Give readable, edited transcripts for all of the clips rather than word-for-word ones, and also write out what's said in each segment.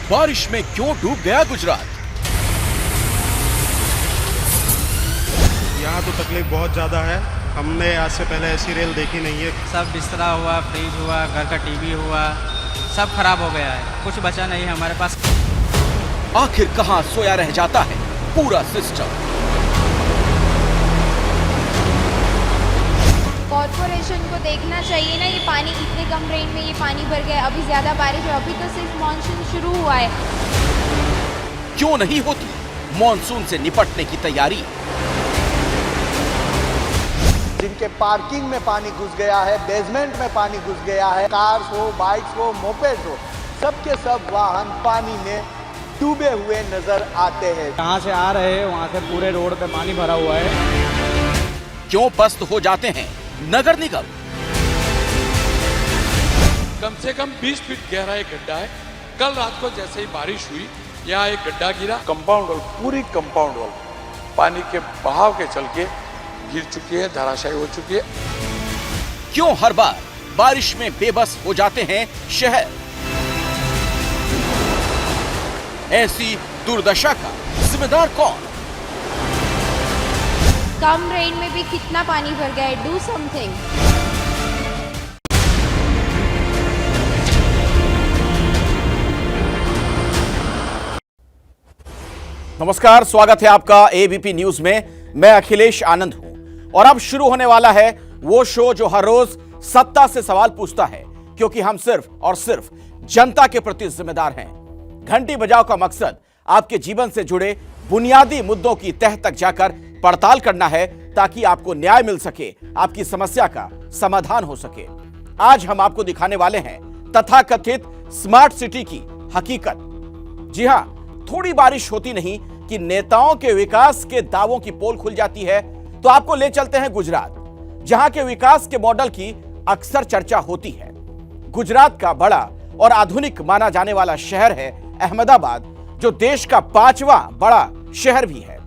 बारिश में क्यों डूब गया गुजरात? यहाँ तो तकलीफ बहुत ज़्यादा है। हमने आज से पहले ऐसी रेल देखी नहीं है। सब बिस्तरा हुआ, फ्रिज हुआ, घर का टीवी हुआ, सब खराब हो गया है। कुछ बचा नहीं हमारे पास। आखिर कहां सोया रह जाता है पूरा सिस्टम? कॉर्पोरेशन को देखना चाहिए ना, ये पानी इतने कम रेन में ये पानी भर गया। अभी ज्यादा बारिश है, अभी तो सिर्फ मानसून शुरू हुआ है। क्यों नहीं होती मॉनसून से निपटने की तैयारी? जिनके पार्किंग में पानी घुस गया है, बेसमेंट में पानी घुस गया है, कार्स हो, बाइक्स हो, मोपेड्स हो, सबके सब वाहन पानी में डूबे हुए नजर आते हैं। जहाँ से आ रहे हैं वहाँ से पूरे रोड पे पानी भरा हुआ है। क्यों पस्त हो जाते हैं नगर निगम? कम से कम 20 फीट गहरा एक गड्ढा है। कल रात को जैसे ही बारिश हुई, यहाँ एक गड्ढा गिरा। कंपाउंड वॉल, पूरी कंपाउंड वॉल पानी के बहाव के चल के गिर चुकी है, धराशायी हो चुकी है। क्यों हर बार बारिश में बेबस हो जाते हैं शहर? ऐसी दुर्दशा का जिम्मेदार कौन? कम रेन में भी कितना पानी भर गया है। Do something. नमस्कार, स्वागत है आपका एबीपी न्यूज में। मैं अखिलेश आनंद हूं और अब शुरू होने वाला है वो शो जो हर रोज सत्ता से सवाल पूछता है, क्योंकि हम सिर्फ और सिर्फ जनता के प्रति जिम्मेदार हैं। घंटी बजाओ का मकसद आपके जीवन से जुड़े बुनियादी मुद्दों की तह तक जाकर पड़ताल करना है, ताकि आपको न्याय मिल सके, आपकी समस्या का समाधान हो सके। आज हम आपको दिखाने वाले हैं तथाकथित स्मार्ट सिटी की हकीकत। जी हां, थोड़ी बारिश होती नहीं कि नेताओं के विकास के दावों की पोल खुल जाती है। तो आपको ले चलते हैं गुजरात, जहां के विकास के मॉडल की अक्सर चर्चा होती है। गुजरात का बड़ा और आधुनिक माना जाने वाला शहर है अहमदाबाद, जो देश का 5वां बड़ा शहर भी है।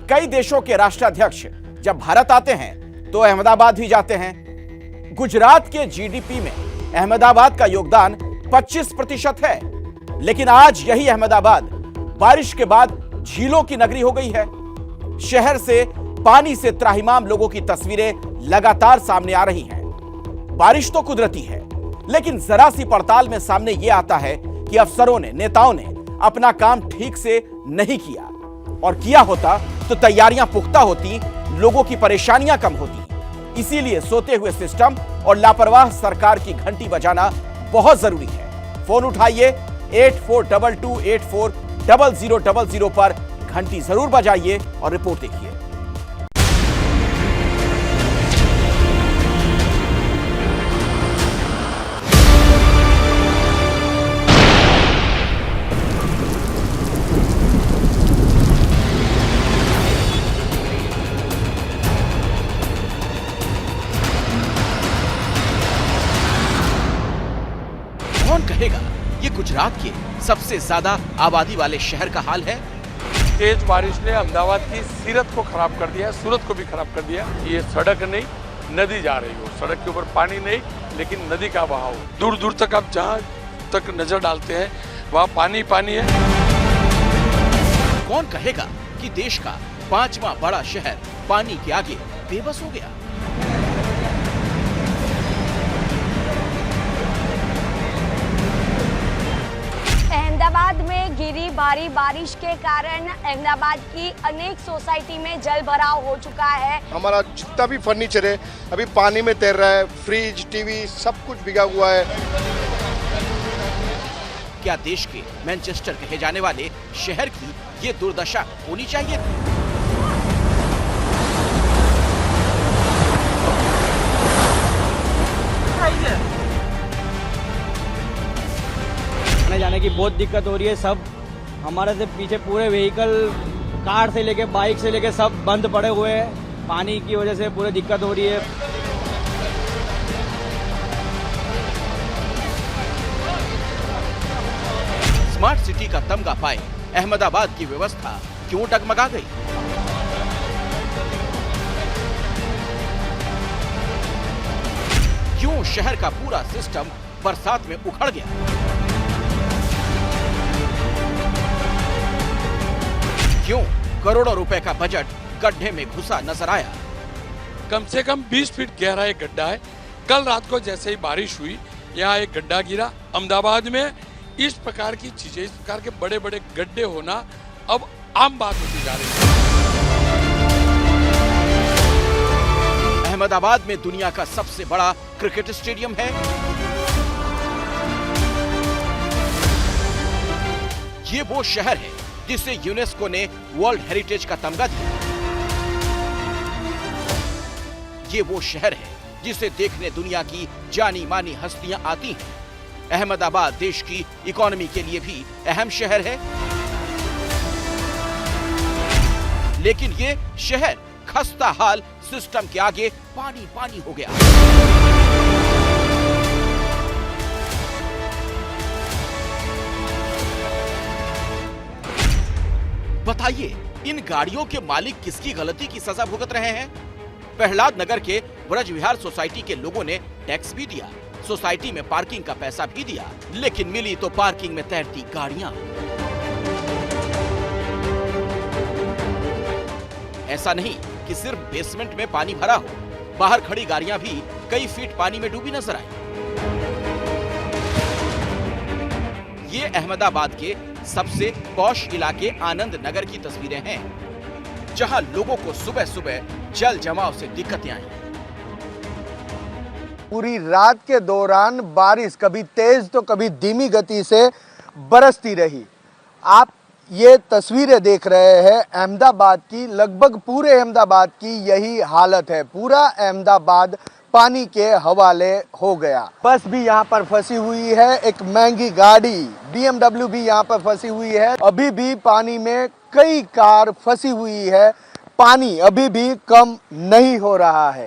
कई देशों के राष्ट्राध्यक्ष जब भारत आते हैं तो अहमदाबाद ही जाते हैं। गुजरात के जीडीपी में अहमदाबाद का योगदान 25% है, लेकिन आज यही अहमदाबाद बारिश के बाद झीलों की नगरी हो गई है। शहर से पानी से त्राहिमाम लोगों की तस्वीरें लगातार सामने आ रही हैं। बारिश तो कुदरती है, लेकिन जरा सी पड़ताल में सामने यह आता है कि अफसरों ने, नेताओं ने अपना काम ठीक से नहीं किया, और किया होता तो तैयारियां पुख्ता होती, लोगों की परेशानियां कम होती। इसीलिए सोते हुए सिस्टम और लापरवाह सरकार की घंटी बजाना बहुत जरूरी है। फोन उठाइए, 8422840000 पर घंटी जरूर बजाइए और रिपोर्ट देखिए। कौन कहेगा ये गुजरात के सबसे ज्यादा आबादी वाले शहर का हाल है? तेज बारिश ने अहमदाबाद की सीरत को खराब कर दिया, सूरत को भी खराब कर दिया। ये सड़क नहीं, नदी जा रही हो। सड़क के ऊपर पानी नहीं, लेकिन नदी का बहाव। दूर दूर तक आप जहाँ तक नजर डालते हैं वहाँ पानी पानी है। कौन कहेगा कि देश का 5वां बड़ा शहर पानी के आगे बेबस हो गया? अहमदाबाद में गिरी भारी बारिश के कारण अहमदाबाद की अनेक सोसाइटी में जल भराव हो चुका है। हमारा जितना भी फर्नीचर है अभी पानी में तैर रहा है। फ्रिज, टीवी सब कुछ भीगा हुआ है। क्या देश के मैनचेस्टर कहे जाने वाले शहर की ये दुर्दशा होनी चाहिए थी? आने जाने की बहुत दिक्कत हो रही है। सब हमारे से पीछे पूरे व्हीकल, कार से लेके बाइक से लेके सब बंद पड़े हुए हैं। पानी की वजह से पूरी दिक्कत हो रही है। स्मार्ट सिटी का तमगा पाए अहमदाबाद की व्यवस्था क्यों डगमगा गई? क्यों शहर का पूरा सिस्टम बरसात में उखड़ गया? करोड़ों रुपए का बजट गड्ढे में घुसा नजर आया। कम से कम 20 फीट गहरा एक गड्ढा है। कल रात को जैसे ही बारिश हुई, यहाँ एक गड्ढा गिरा। अहमदाबाद में इस प्रकार की चीजें, इस प्रकार के बड़े बड़े गड्ढे होना अब आम बात होती जा रही है। अहमदाबाद में दुनिया का सबसे बड़ा क्रिकेट स्टेडियम है। ये वो शहर है जिसे यूनेस्को ने वर्ल्ड हेरिटेज का तमगा दिया। ये वो शहर है जिसे देखने दुनिया की जानी मानी हस्तियां आती हैं। अहमदाबाद देश की इकोनॉमी के लिए भी अहम शहर है, लेकिन ये शहर खस्ता हाल सिस्टम के आगे पानी पानी हो गया। बताइए, इन गाड़ियों के मालिक किसकी गलती की सजा भुगत रहे हैं? प्रहलाद नगर के ब्रज विहार सोसाइटी के लोगों ने टैक्स भी दिया, सोसाइटी में पार्किंग का पैसा भी दिया, लेकिन मिली तो पार्किंग में तैरती गाड़ियां। ऐसा नहीं कि सिर्फ बेसमेंट में पानी भरा हो, बाहर खड़ी गाड़ियां भी कई फीट पानी में डूबी नजर आई। ये अहमदाबाद के सबसे पॉश इलाके आनंद नगर की तस्वीरें हैं, जहां लोगों को सुबह सुबह जल जमाव से दिक्कतें आई। पूरी रात के दौरान बारिश कभी तेज तो कभी धीमी गति से बरसती रही। आप ये तस्वीरें देख रहे हैं अहमदाबाद की, लगभग पूरे अहमदाबाद की यही हालत है। पूरा अहमदाबाद पानी के हवाले हो गया। बस भी यहाँ पर फंसी हुई है, एक महंगी गाड़ी BMW भी यहाँ पर फंसी हुई है। अभी भी पानी में कई कार फंसी हुई है। पानी अभी भी कम नहीं हो रहा है।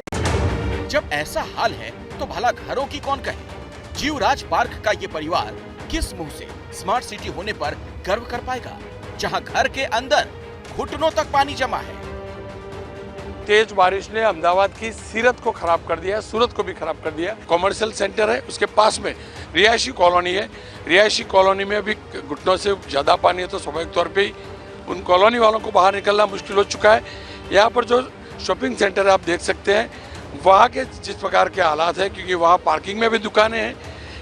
जब ऐसा हाल है तो भला घरों की कौन कहे? जीवराज पार्क का ये परिवार किस मुंह से स्मार्ट सिटी होने पर गर्व कर पाएगा, जहां घर के अंदर घुटनों तक पानी जमा है। तेज बारिश ने अहमदाबाद की सीरत को खराब कर दिया, सूरत को भी खराब कर दिया। कॉमर्शियल सेंटर है, उसके पास में रिहायशी कॉलोनी है। रिहायशी कॉलोनी में भी घुटनों से ज्यादा पानी है, तो स्वाभाविक तौर पे ही उन कॉलोनी वालों को बाहर निकलना मुश्किल हो चुका है। यहाँ पर जो शॉपिंग सेंटर है आप देख सकते हैं, वहाँ के जिस प्रकार के हालात है, क्योंकि वहाँ पार्किंग में भी दुकानें हैं।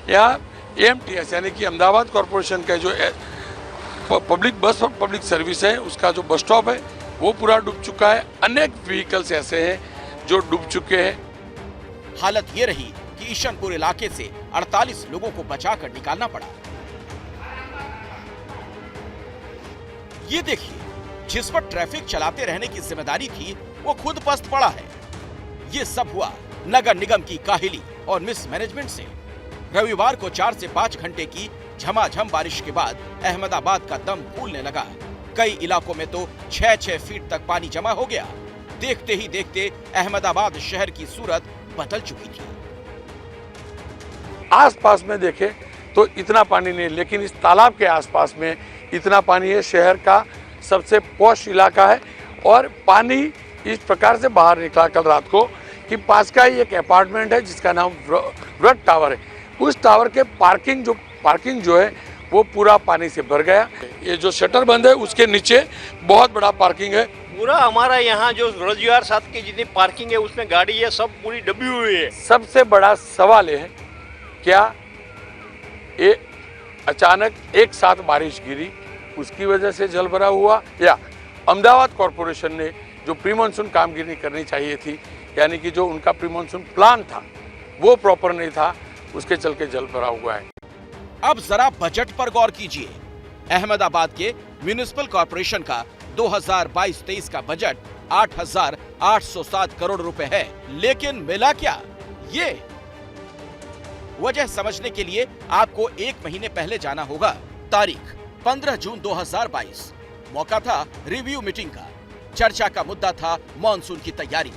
यहाँ AMTS यानी कि अहमदाबाद कॉरपोरेशन का जो पब्लिक बस और पब्लिक सर्विस है, उसका जो बस स्टॉप है वो पूरा डूब चुका है। अनेक व्हीकल्स ऐसे हैं जो डूब चुके हैं। हालत ये रही कि ईशनपुर इलाके से 48 लोगों को बचाकर निकालना पड़ा। ये देखिए, जिस पर ट्रैफिक चलाते रहने की जिम्मेदारी थी वो खुद पस्त पड़ा है। ये सब हुआ नगर निगम की काहिली और मिसमैनेजमेंट से। रविवार को 4 से 5 घंटे की झमाझम बारिश के बाद अहमदाबाद का दम फूलने लगा। कई इलाकों में तो 6-6 फीट तक पानी जमा हो गया। देखते ही देखते अहमदाबाद शहर की सूरत बदल चुकी थी। आसपास में देखें तो इतना पानी नहीं, लेकिन इस तालाब के आसपास में इतना पानी है। शहर का सबसे पॉश इलाका है और पानी इस प्रकार से बाहर निकला कल रात को कि पास का ही एक अपार्टमेंट है जिसका नाम व्रत टावर है। उस टावर के पार्किंग जो है वो पूरा पानी से भर गया। ये जो शटर बंद है उसके नीचे बहुत बड़ा पार्किंग है। पूरा हमारा यहाँ जो रोजगार साथ की जितनी पार्किंग है उसमें गाड़ी है सब पूरी डूबी हुई है। सबसे बड़ा सवाल ये है, क्या ये अचानक एक साथ बारिश गिरी उसकी वजह से जल भरा हुआ, या अहमदाबाद कॉरपोरेशन ने जो प्री मानसून कामगिरी करनी चाहिए थी, यानी कि जो उनका प्री मानसून प्लान था वो प्रॉपर नहीं था, उसके चल के जल भरा हुआ है। अब जरा बजट पर गौर कीजिए। अहमदाबाद के म्युनिसिपल कॉर्पोरेशन का 2022-23 का बजट 8,807 करोड़ रुपए है, लेकिन मिला क्या? ये वजह समझने के लिए आपको 1 महीने पहले जाना होगा। तारीख 15 जून 2022। मौका था रिव्यू मीटिंग का। चर्चा का मुद्दा था मॉनसून की तैयारी।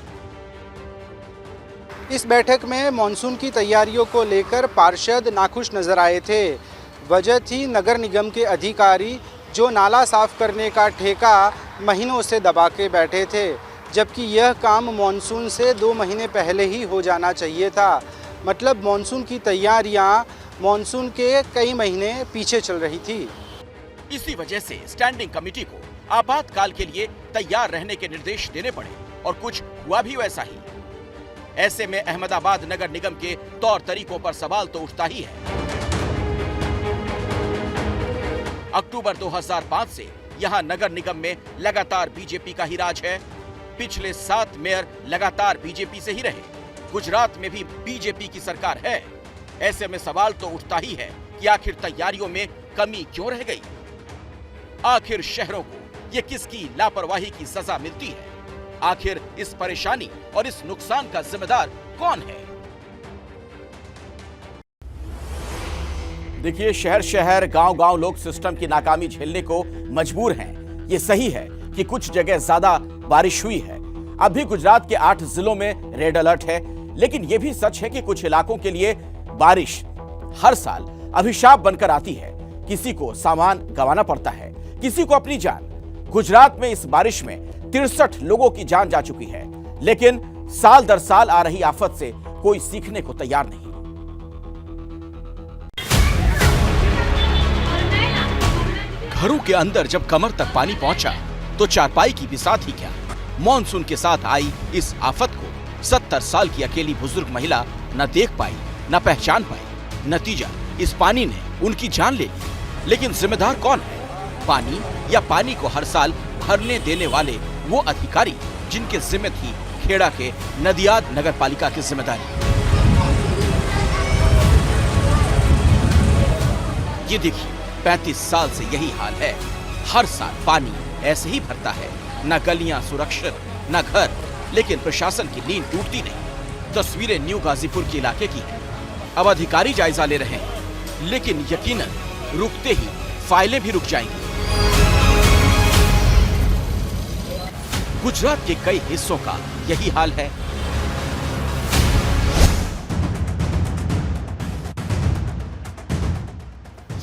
इस बैठक में मॉनसून की तैयारियों को लेकर पार्षद नाखुश नजर आए थे। वजह थी नगर निगम के अधिकारी जो नाला साफ करने का ठेका महीनों से दबा के बैठे थे, जबकि यह काम मॉनसून से 2 महीने पहले ही हो जाना चाहिए था। मतलब मॉनसून की तैयारियां मॉनसून के कई महीने पीछे चल रही थी। इसी वजह से स्टैंडिंग कमेटी को आपातकाल के लिए तैयार रहने के निर्देश देने पड़े और कुछ हुआ भी वैसा ही। ऐसे में अहमदाबाद नगर निगम के तौर तरीकों पर सवाल तो उठता ही है। अक्टूबर 2005 से यहां नगर निगम में लगातार बीजेपी का ही राज है। पिछले 7 मेयर लगातार बीजेपी से ही रहे। गुजरात में भी बीजेपी की सरकार है। ऐसे में सवाल तो उठता ही है कि आखिर तैयारियों में कमी क्यों रह गई? आखिर शहरों को ये किसकी लापरवाही की सजा मिलती है? आखिर इस परेशानी और इस नुकसान का जिम्मेदार कौन है? देखिए, शहर शहर गांव-गांव लोग सिस्टम की नाकामी झेलने को मजबूर हैं। ये सही है कि कुछ जगह ज्यादा बारिश हुई है। अभी गुजरात के 8 जिलों में रेड अलर्ट है, लेकिन यह भी सच है कि कुछ इलाकों के लिए बारिश हर साल अभिशाप बनकर आती है। किसी को सामान गंवाना पड़ता है, किसी को अपनी जान। गुजरात में इस बारिश में 63 लोगों की जान जा चुकी है, लेकिन साल दर साल आ रही आफत से कोई सीखने को तैयार नहीं। घरों के अंदर जब कमर तक पानी पहुंचा तो चारपाई की बिसात ही क्या। मॉनसून के साथ आई इस आफत को 70 साल की अकेली बुजुर्ग महिला न देख पाई, न पहचान पाई। नतीजा, इस पानी ने उनकी जान ले ली। लेकिन जिम्मेदार कौन है? पानी या पानी को हर साल भरने देने वाले वो अधिकारी जिनके जिम्मे थी खेड़ा के नदियाद नगर पालिका की जिम्मेदारी। ये देखिए, 35 साल से यही हाल है। हर साल पानी ऐसे ही भरता है, न गलियां सुरक्षित न घर, लेकिन प्रशासन की नींद टूटती नहीं। तस्वीरें न्यू गाजीपुर के इलाके की है। अब अधिकारी जायजा ले रहे हैं, लेकिन यकीनन रुकते ही फाइलें भी रुक जाएंगी। गुजरात के कई हिस्सों का यही हाल है।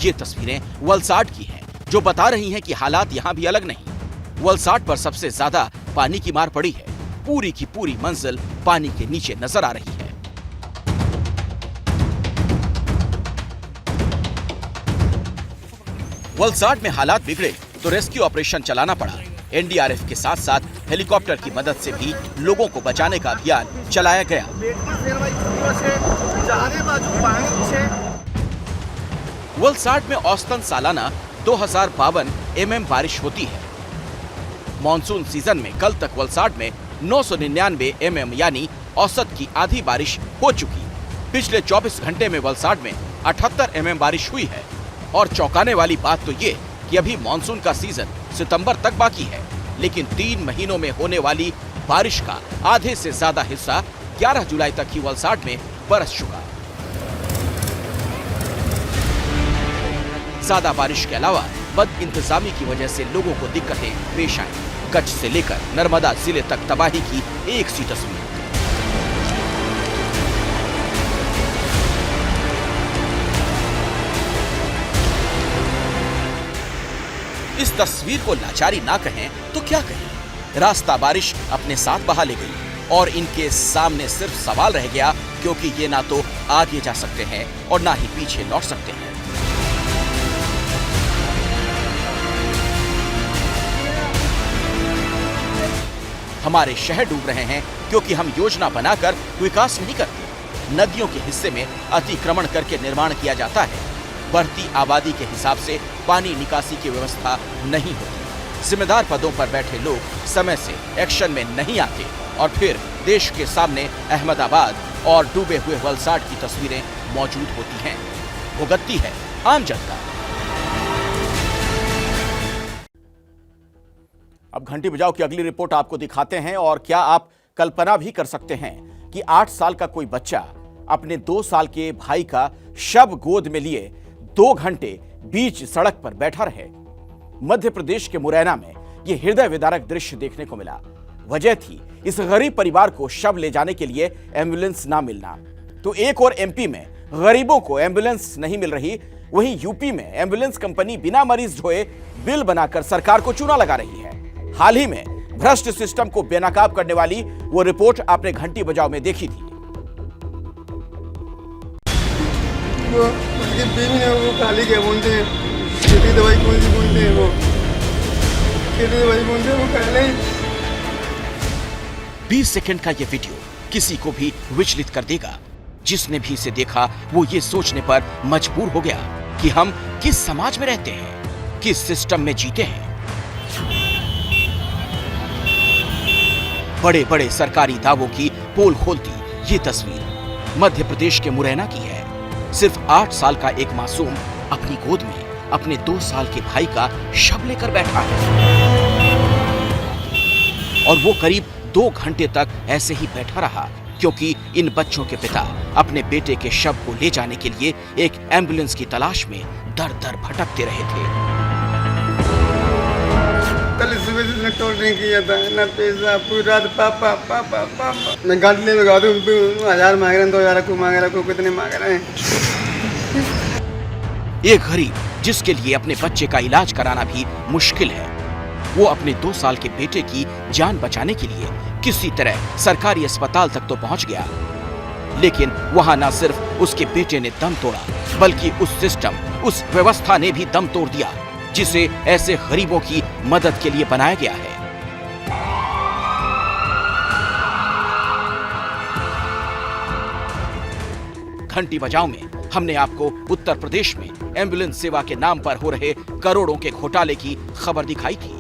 ये तस्वीरें वलसाड की हैं, जो बता रही हैं कि हालात यहां भी अलग नहीं। वलसाड पर सबसे ज्यादा पानी की मार पड़ी है। पूरी की पूरी मंजिल पानी के नीचे नजर आ रही है। वलसाड में हालात बिगड़े तो रेस्क्यू ऑपरेशन चलाना पड़ा। एनडीआरएफ के साथ साथ हेलीकॉप्टर की मदद से भी लोगों को बचाने का अभियान चलाया गया। वलसाड में औसतन सालाना 2052 mm बारिश होती है। मॉनसून सीजन में कल तक वलसाड में 999 mm यानी औसत की आधी बारिश हो चुकी। पिछले 24 घंटे में वलसाड में 78 mm बारिश हुई है। और चौंकाने वाली बात तो ये कि अभी मॉनसून का सीजन सितंबर तक बाकी है, लेकिन 3 महीनों में होने वाली बारिश का आधे से ज्यादा हिस्सा 11 जुलाई तक ही वलसाड में बरस चुका। ज्यादा बारिश के अलावा बद इंतजामी की वजह से लोगों को दिक्कतें पेश आई। कच्छ से लेकर नर्मदा जिले तक तबाही की एक सी तस्वीर। इस तस्वीर को लाचारी ना कहें तो क्या कहें। रास्ता बारिश अपने साथ बहा ले गई और इनके सामने सिर्फ सवाल रह गया, क्योंकि ये ना तो आगे जा सकते हैं और ना ही पीछे लौट सकते हैं। हमारे शहर डूब रहे हैं क्योंकि हम योजना बनाकर विकास नहीं करते। नदियों के हिस्से में अतिक्रमण करके निर्माण किया जाता है। बढ़ती आबादी के हिसाब से पानी निकासी की व्यवस्था नहीं होती। जिम्मेदार पदों पर बैठे लोग समय से एक्शन में नहीं आते और फिर देश के सामने अहमदाबाद और डूबे हुए वलसाड की तस्वीरें मौजूद होती हैं। भुगतती है आम जनता। अब घंटी बजाओ की अगली रिपोर्ट आपको दिखाते हैं। और क्या आप कल्पना भी कर सकते हैं कि 8 साल का कोई बच्चा अपने 2 साल के भाई का शव गोद में लिए 2 घंटे बीच सड़क पर बैठा रहे। मध्य प्रदेश के मुरैना में यह हृदय विदारक दृश्य देखने को मिला। वजह थी इस गरीब परिवार को शव ले जाने के लिए एम्बुलेंस ना मिलना। तो एक और एमपी में गरीबों को एम्बुलेंस नहीं मिल रही, वहीं यूपी में एम्बुलेंस कंपनी बिना मरीज ढोए बिल बनाकर सरकार को चूना लगा रही है। हाल ही में भ्रष्ट सिस्टम को बेनकाब करने वाली वो रिपोर्ट आपने घंटी बजाओ में देखी थी। उसकी बीवी ने वो गाली के बोलते खेती दवाई कौन सी बोलते हैं वो, खेती दवाई बोलते हैं वो कर लें। 20 सेकंड का ये वीडियो किसी को भी विचलित कर देगा। जिसने भी इसे देखा वो ये सोचने पर मजबूर हो गया कि हम किस समाज में रहते हैं, किस सिस्टम में जीते हैं। बड़े बड़े सरकारी दावों की पोल खोलती ये तस्वीर मध्य प्रदेश के मुरैना की है। सिर्फ 8 साल का एक मासूम अपनी गोद में अपने 2 साल के भाई का शव लेकर बैठा है और वो करीब 2 घंटे तक ऐसे ही बैठा रहा, क्योंकि इन बच्चों के पिता अपने बेटे के शव को ले जाने के लिए एक एम्बुलेंस की तलाश में दर दर भटकते रहे थे। कल सुबह से न टोल नहीं किया था, न पैसा, पूरी रात पापा पापा पापा। मैं गाड़ी ले लगा दूं, 1000 मांग रहे हैं, 2000 को मांग रहे हैं, कितने मांग रहे हैं। एक गरीब जिसके लिए अपने बच्चे का इलाज कराना भी मुश्किल है, वो अपने 2 साल के बेटे की जान बचाने के लिए किसी तरह सरकारी अस्पताल तक तो पहुंच गया, लेकिन वहां न सिर्फ उसके बेटे ने दम तोड़ा, बल्कि उस सिस्टम, उस व्यवस्था ने भी दम तोड़ दिया जिसे ऐसे गरीबों की मदद के लिए बनाया गया है। घंटी बजाओ में हमने आपको उत्तर प्रदेश में एम्बुलेंस सेवा के नाम पर हो रहे करोड़ों के घोटाले की खबर दिखाई थी।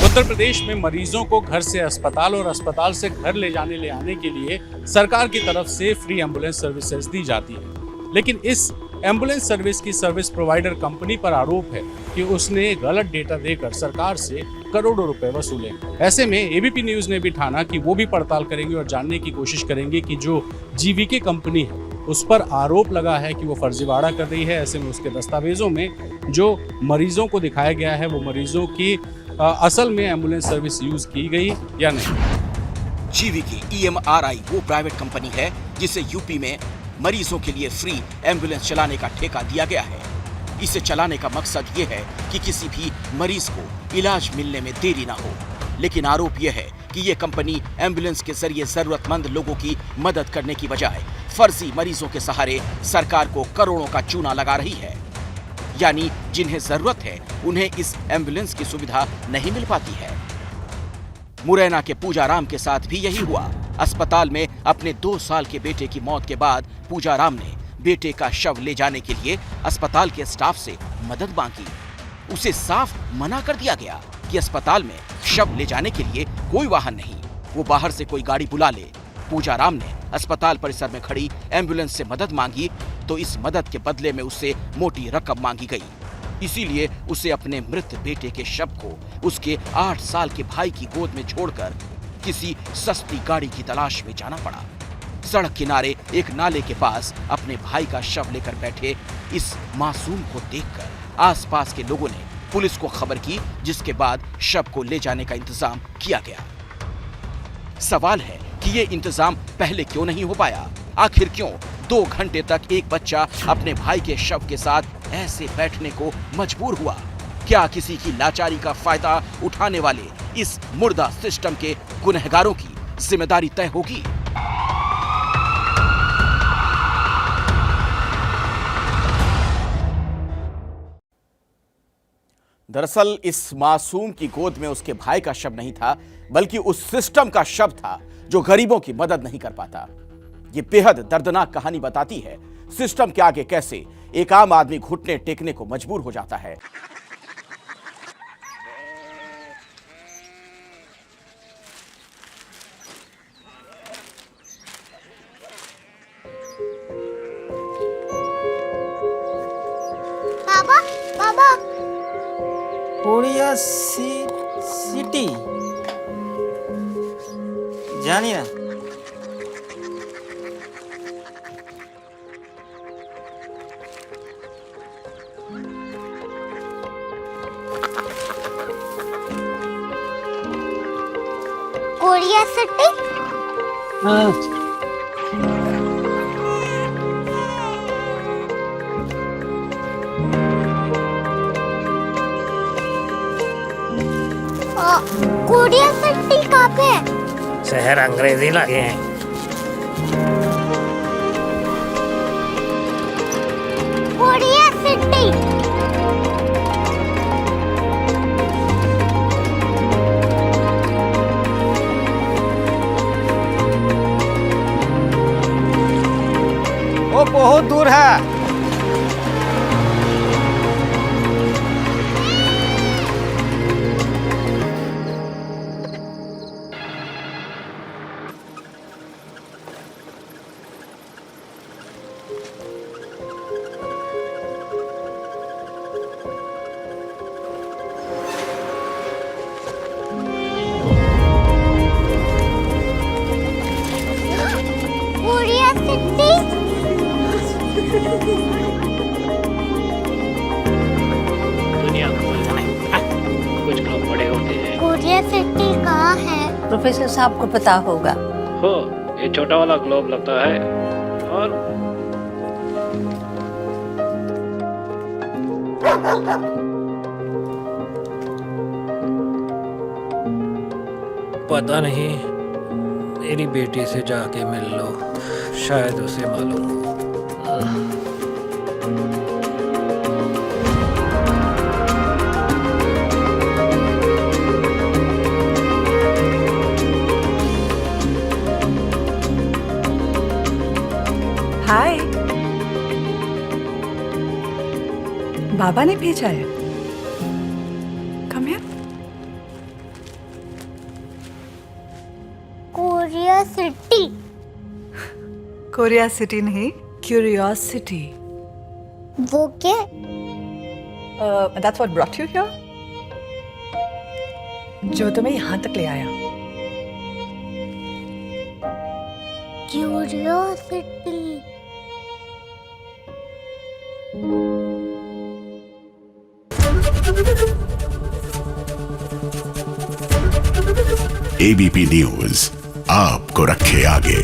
उत्तर प्रदेश में मरीजों को घर से अस्पताल और अस्पताल से घर ले जाने ले आने के लिए सरकार की तरफ से फ्री एम्बुलेंस सर्विसेज दी जाती है, लेकिन इस एम्बुलेंस सर्विस की सर्विस प्रोवाइडर कंपनी पर आरोप है कि उसने गलत डेटा देकर सरकार से करोड़ों रुपए वसूले। ऐसे में एबीपी न्यूज ने भी ठाना कि वो भी पड़ताल करेंगे और जानने की कोशिश करेंगे कि जो जीवीके कंपनी है उस पर आरोप लगा है कि वो फर्जीवाड़ा कर रही है। ऐसे में उसके दस्तावेजों में जो मरीजों को दिखाया गया है वो मरीजों की असल में एम्बुलेंस सर्विस यूज की गई या नहीं। जीवीके EMRI वो प्राइवेट कंपनी है जिसे यूपी में मरीजों के लिए फ्री एम्बुलेंस चलाने का ठेका दिया गया है। इसे चलाने का मकसद ये है कि किसी भी मरीज को इलाज मिलने में देरी ना हो, लेकिन आरोप यह है कि ये कंपनी एम्बुलेंस के जरिए जरूरतमंद लोगों की मदद करने की बजाय फर्जी मरीजों के सहारे सरकार को करोड़ों का चूना लगा रही है। यानी जिन्हें जरूरत है उन्हें इस एम्बुलेंस की सुविधा नहीं मिल पाती है। मुरैना के पूजाराम के साथ भी यही हुआ। अस्पताल में अपने 2 साल के बेटे की मौत के बाद पूजाराम ने बेटे का शव ले जाने के लिए अस्पताल के स्टाफ से मदद मांगी। उसे साफ मना कर दिया गया कि अस्पताल में शव ले जाने के लिए कोई वाहन नहीं, वो बाहर से कोई गाड़ी बुला ले। पूजाराम ने अस्पताल परिसर में खड़ी एम्बुलेंस से मदद मांगी तो इस मदद के बदले में उससे मोटी रकम मांगी गई। इसीलिए उसे अपने मृत बेटे के शव को उसके 8 साल के भाई की गोद में छोड़कर किसी सस्ती गाड़ी की तलाश में जाना पड़ा। सड़क किनारे एक नाले के पास अपने भाई का शव लेकर बैठे इस मासूम को देखकर आसपास के लोगों ने पुलिस को खबर की, जिसके बाद शव को ले जाने का इंतजाम किया गया। सवाल है कि ये इंतजाम पहले क्यों नहीं हो पाया? आखिर क्यों 2 घंटे तक एक बच्चा अपने भाई के शव के साथ ऐसे बैठने को मजबूर हुआ? क्या किसी की लाचारी का फायदा उठाने वाले इस मुर्दा सिस्टम के गुनहगारों की जिम्मेदारी तय होगी? दरअसल इस मासूम की गोद में उसके भाई का शव नहीं था, बल्कि उस सिस्टम का शव था जो गरीबों की मदद नहीं कर पाता। ये बेहद दर्दनाक कहानी बताती है सिस्टम के आगे कैसे एक आम आदमी घुटने टेकने को मजबूर हो जाता है। बाबा बाबा कोरिया सिटी जानिए ना। कोरिया सिटी कोरिया सिटी कहाँ पे है? शहर अंग्रेजी लगे हैं। कोरिया सिटी बहुत दूर है। Korea city. दुनिया कुछ लोग बड़े होते हैं। कोरिया सिटी कहाँ है? प्रोफेसर साहब को पता होगा। हो, ये छोटा वाला ग्लोब लगता है और पता नहीं, मेरी बेटी से जाके मिल लो, शायद उसे मालूम हो। हाय, बाबा ने भेजा है। Come here. Korea city. Korea city नहीं, क्यूरियोसिटी। वो क्या? That's what brought you here? जो तुम्हें यहाँ तक ले आया। क्यूरियोसिटी। एबीपी न्यूज आपको रखे आगे।